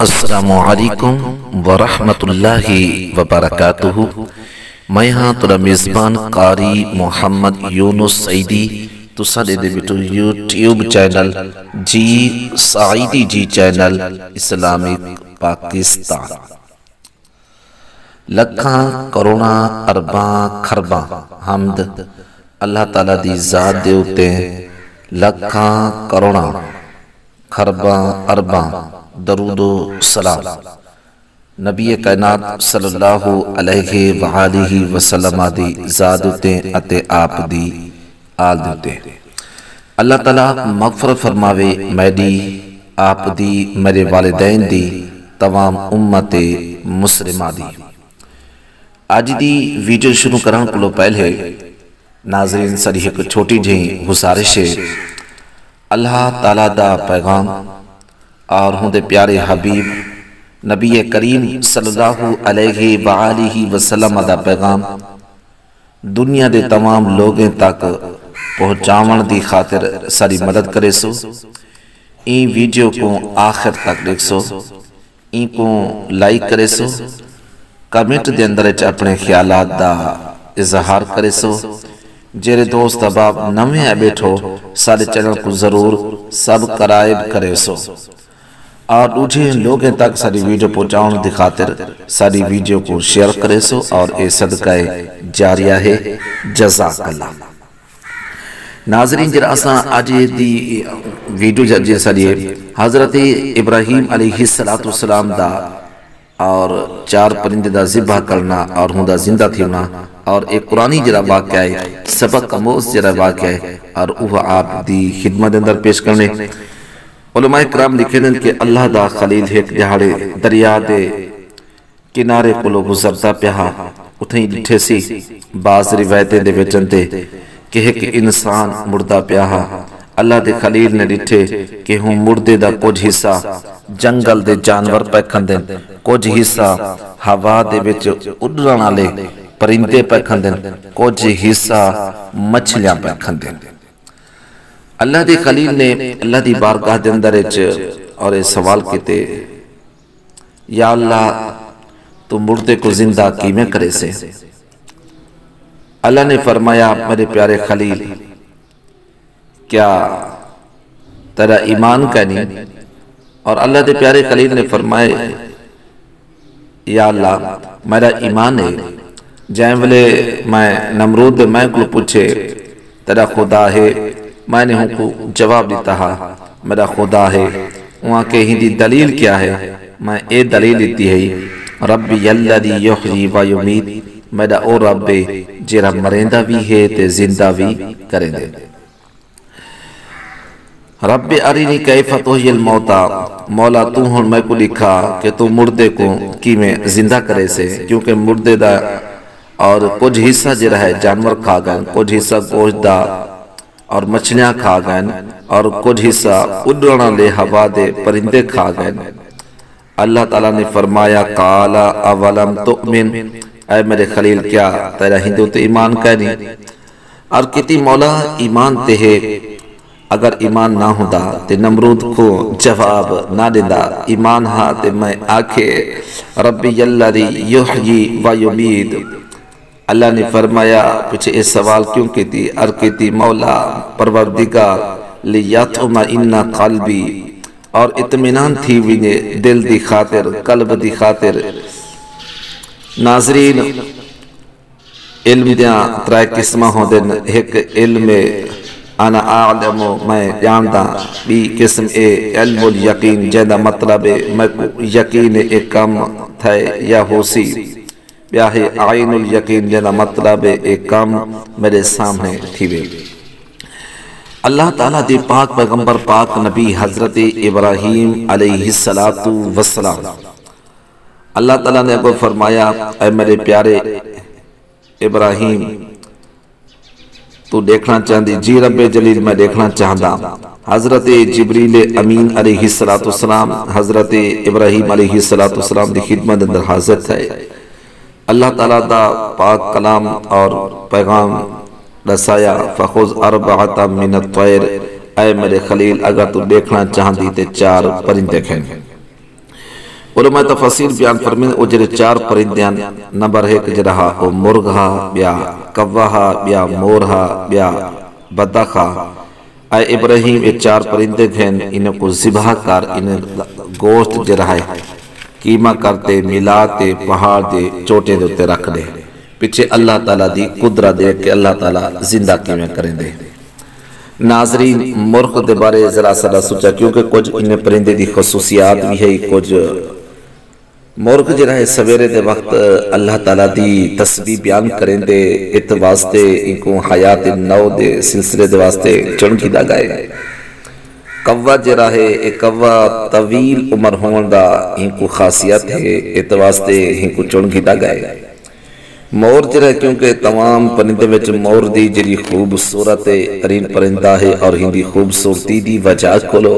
السلام علیکم ورحمۃ اللہ وبرکاتہ۔ میں ہاں تیرا میزبان قاری محمد یونس سعیدی تو ساڈے دے بٹو یوٹیوب چینل جی سعیدی جی چینل اسلامک پاکستان۔ لکھاں کروڑاں ارباں خرباں حمد اللہ تعالیٰ دی ذات دے اُتے، لکھاں کروڑاں خرباں ارباں درود و سلام نبی کائنات صلی اللہ علیہ وآلہ وسلم دی ذات اُتے اتے آپ دی آل دے اُتے۔ اللہ تعالیٰ مغفرت فرماوے میری آپ دی میرے والدین دی تمام امت مسلمہ دی۔ آج دی ویڈیو شروع کرن کلو پہلے ناظرین ساری ایک چھوٹی جی گزارش ہے۔ اللہ تعالیٰ دا پیغام اور ہوں دے پیارے حبیب نبی کریم صلی اللہ علیہ وآلہ وسلم دا پیغام دنیا دے تمام لوگیں تک پہنچاون دی خاطر ساری مدد کرے سو۔ این ویڈیو کو آخر تک دیکھ سو، این کو لائک کرے سو، کمنٹ دے اندر اپنے خیالات دا اظہار کرے سو۔ جیرے دوست اباب نویں آئے بیٹھو سارے چینل کو ضرور سبسکرائب کرے سو، اور دوسرے لوگیں تک ساری ویڈیو پہنچاؤں دی خاطر ساری ویڈیو کو شیئر کرے سو، اور اے صدقہ جاریہ ہے۔ جزاک اللہ۔ ناظرین جرا اساں آج دی ویڈیو جے ساری حضرت ابراہیم علیہ السلام دا اور چار پرندے دا ذبح کرنا اور ہوں دا زندہ تھیونا، اور ایک قرآنی جرا واقعہ ہے، سبق آموز جرا واقعہ ہے، اور وہ آپ دی خدمت اندر پیش کرنے۔ علماء کرام لکھے دن کہ اللہ دا خلیل ایک جہاڑے دریا دے کنارے کلو گزرتا پیہا، اتھیں لٹھے سی بعض روایتیں دے وچن تے کہ ایک انسان مردہ پیہا۔ اللہ دے خلیل نے لٹھے کہ ہوں مردے دا کچھ حصہ جنگل دے جانور پیکھن دن، کچھ حصہ ہوا دے وچ اڈرن والے پرندے پیکھن دن، کچھ حصہ مچھلیاں پیکھن دن۔ اللہ دی خلیل نے اللہ دی بارگاہ دے اندر اور سوال کیتے، یا اللہ تو مردے کو زندہ کیمیں کرے سے؟ اللہ نے فرمایا، میرے پیارے خلیل کیا تیرا ایمان کا نہیں؟ اور اللہ دے پیارے خلیل نے فرمائے، یا اللہ میرا ایمان ہے۔ جائیں ولے میں نمرود میں کو پوچھے تیرا خدا ہے، میں نے ہوں کو جواب دیتا ہے میرا خدا ہے۔ وہاں کے ہی دی دلیل کیا ہے؟ میں اے دلیل دیتی ہے، ربی الذی یحیی و یمیت، میرا او رب جیرا مرندہ بھی ہے تے زندہ بھی کریں دے۔ رب ارینی کیف تحیی الموتى، مولا تو ہن میں کو لکھا کہ تو مردے کو کی میں زندہ کرے سے، کیونکہ مردے دا اور کچھ حصہ جرا ہے جانور کھا گئے، کچھ حصہ گوشت دا اور مچھلیاں کھا گئے، اور کچھ حصہ اڈرنا لے ہوا دے پرندے کھا گئے۔ اللہ تعالیٰ نے فرمایا، قال اولم تؤمن، اے میرے خلیل کیا تیرا ہندو تو ایمان کا نہیں؟ اور کتی مولا ایمان تے ہے، اگر ایمان نہ ہوتا تے نمرود کو جواب نہ دینا، ایمان ہاں تے میں آکھے ربی الذی یحیی و یمیت۔ اللہ نے فرمایا پچھے اس سوال کیوں کیتی؟ کیتی مولا پروردگار لیطمئن قلبی، اور اطمینان تھی وینے دل دی خاطر، قلب دی خاطر۔ ناظرین علم دیاں ترائے قسمہ ہوں دن، ایک علم انا اعلم میں جاندہ، بھی قسم اے علم الیقین جیدہ مطلب میں یقین ایک کم تھے یا ہو سی، بیاہی عین الیقین جیدہ مطلب ایک کم میرے سامنے تھی وے۔ اللہ تعالیٰ دی پاک پیغمبر پاک نبی حضرت ابراہیم علیہ السلام، اللہ تعالیٰ نے کو فرمایا، اے میرے پیارے ابراہیم تو دیکھنا چاہندی؟ جی رب جلیل میں دیکھنا چاہندہ۔ حضرت جبریل امین علیہ السلام حضرت ابراہیم علیہ السلام دی خدمت اندر حاضر ہے۔ اللہ تعالیٰ دا پاک کلام اور پیغام رسایا، فخذ اربعۃ من الطیر، اے میرے خلیل اگر تو دیکھنا چاہندی تے چار پرندے کھیں۔ علماء تفسیر بیان فرمائیں او جڑے چار پرندے ہیں، نمبر 1 جڑا او مرغ ہا، بیا کوا ہا، بیا مور ہا، بیا بدخ ہا۔ اے ابراہیم یہ چار پرندے ہیں، انہیں کو ذبح کر، انہیں گوشت جڑا ہے قیمہ کرتے ملاتے پہاڑ دے چوٹے دے تے رکھ دے، پیچھے اللہ تعالیٰ دی قدرت دے کہ اللہ تعالیٰ زندہ کیویں کریں دے۔ ناظرین مرغ دے بارے ذرا سا سوچا، کیونکہ کچھ انہیں پرندے دی خصوصیات بھی ہے۔ کچھ مرغ جڑا ہے سویرے دے وقت اللہ تعالیٰ دی تسبیح بیان کریں دے، ات واسطے ان کو حیات نو دے سلسلے دے واسطے چڑھ دا گائے۔ کوا جڑا ہے ایک کوا طویل عمر ہون دا ان کو خاصیت ہے، ات واسطے ان کو چڑھ دا گائے۔ مور جڑا ہے کیونکہ تمام پرندے وچ مور دی جڑی خوبصورت ترین پرندہ ہے اور ہندی خوبصورتی دی وجہ کھولو۔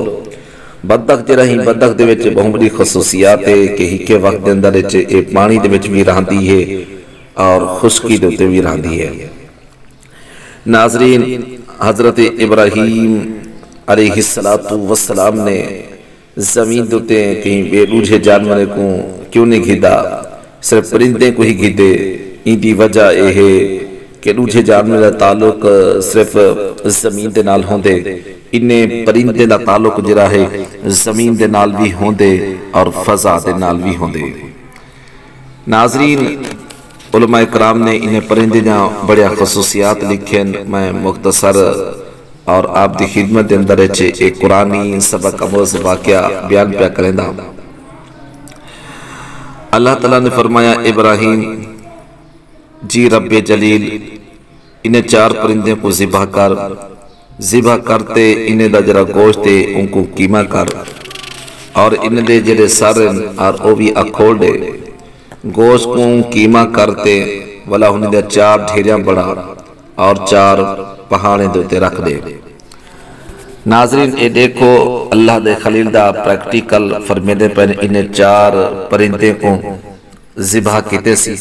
بدخ جڑا ہی بدخ دے وچ بہت بڑی خصوصیات ہے کہ ہی کے وقت دے اندر اے پانی دے وچ بھی رہندی ہے اور خشکی دے تے بھی رہندی ہے۔ ناظرین حضرت ابراہیم علیہ السلام نے زمین دوتے کہیں بے روجھے جانورے کو کیوں نہیں گھدا، صرف پرندے کو ہی گھدے۔ ان دی وجہ یہ ہے کہ روجھے جانورے دا تعلق صرف زمین دے نال ہوندے، انہیں پرندے دا تعلق جرا ہے زمین دے نال بھی ہوندے اور فضا دے نال بھی ہوندے۔ ناظرین علماء کرام نے انہیں پرندے دا بڑے خصوصیات لکھیں، میں مختصر اور آپ دی خدمت دے اندر ایک قرآنی سبق آموز واقعہ بیان پیا کریں دا۔ اللہ تعالیٰ نے فرمایا ابراہیم جی رب جلیل انہیں چار پرندے کو ذبح کرتے انہیں دا جرا گوشت ان کو قیمہ کر، اور انہیں دے جرے سارن اور او بھی اکھول دے گوشت کو قیمہ کرتے، والا انہیں دے چار ڈھیریاں بڑھا اور چار پہاڑیں دوتے رکھ دے۔ ناظرین اے دیکھو اللہ دے خلیل دا پریکٹیکل فرمیدے پر انہیں چار پرندے کو ذبح کیتے سی،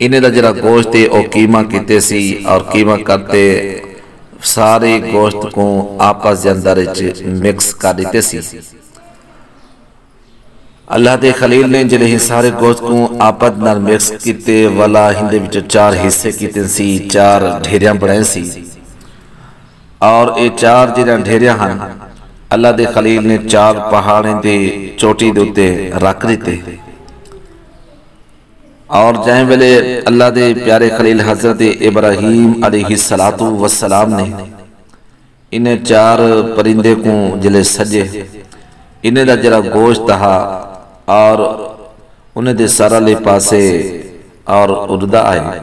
انہیں دا جرا گوشت او قیمہ کیتے سی اور قیمہ کرتے سارے گوشت کو آپس دے اندر مکس کر دیتے سی۔ اللہ دے خلیل نے جنہیں سارے گوشت کو آپس نال مکس کیتے والا ہندے وچ چار حصے کیتے سی، چار ڈھیریاں بڑھائیں سی، اور اے چار جنہیں ڈھیریاں ہن اللہ دے خلیل نے چار پہاڑیں دے چوٹی دوتے رکھ دیتے، اور جائیں ویلے اللہ دے پیارے خلیل حضرت ابراہیم علیہ السلام نے انہیں چار پرندے کو جلے سجے، انہیں دا جرا گوشت تہا اور انہیں دے سارا لے پاسے اور اردہ آئے۔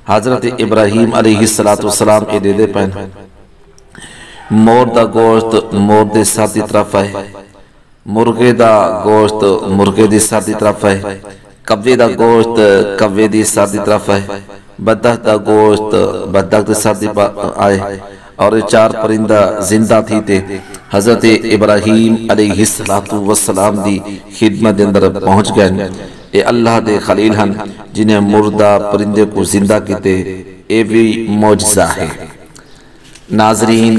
حضرت ابراہیم علیہ السلام اے دے دے پہن مور دا گوشت مور دے ساتھی طرف ہے، مرغے دا گوشت مرغے دے ساتھی طرف ہے، کبے دا گوشت کبے دی ساتھی طرف ہے، بدخ دا گوشت بدخ دے ساتھی آئے، اور چار پرندہ زندہ تھی تے حضرت ابراہیم علیہ السلام دی خدمت اندر پہنچ گئے۔ اے اللہ دے خلیل ہن جنہیں مردہ پرندے کو زندہ کیتے، اے بھی معجزہ ہے۔ ناظرین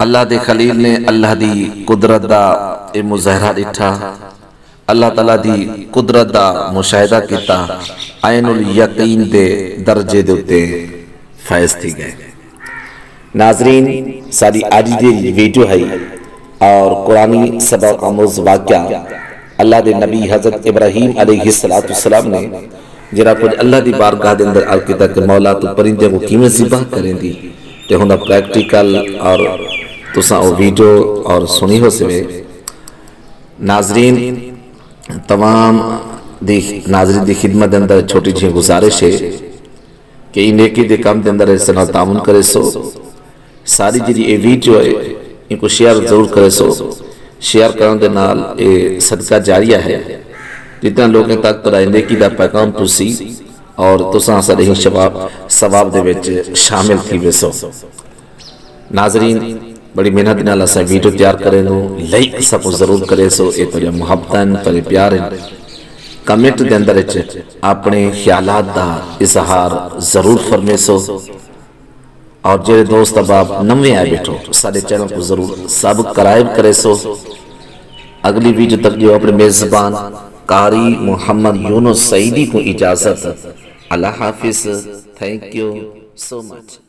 اللہ دے خلیل نے اللہ دی قدرت دا اے مظاہرہ ڈٹھا، اللہ تعالیٰ دی قدرت دا مشاہدہ کیتا، عین الیقین دے درجے دوتے فائز تھی گئے۔ ناظرین ساری آج دی ویڈیو ہے اور قرآنی سبق آموز واقعہ اللہ دے نبی حضرت ابراہیم علیہ السلام نے جرا کچھ اللہ دی بارگاہ دے اندر آلکتا کہ مولا تو پرندے کو کیمیں ذبح کریں دی، تے ہوندہ پریکٹیکل اور تساں او ویڈیو اور سنی ہو سوے۔ ناظرین تمام ناظرین دی خدمت دے اندر چھوٹی جی گزارش ہے کہ ان نیکی دے کام دے اندر اس نال تعاون کرے سو، ساری جی اے ویڈیو ہے ان کو شیئر ضرور کرے سو، شیئر کرنے دے نال اے صدقہ جاریہ ہے، جتنا لوگیں تک تو رہے نیکی دا پیغام پوسی اور تساں سارے ہی ثواب دے وچ شامل تھی ویسو۔ ناظرین بڑی محنت نال اسا ویڈیو تیار کریں نو، لائک سب ضرور کرے سو، اے تو محبتاً تو پیارن کمنٹ دے اندر اپنے خیالات دا اظہار ضرور فرمے سو، اور جیرے دوست اب آپ نموے آئے بیٹھو سارے چینل کو ضرور سبسکرائب کرے سو۔ اگلی ویڈیو تک جو اپنے میزبان قاری محمد یونس سعیدی کو اجازت. اللہ حافظ. Thank you so much.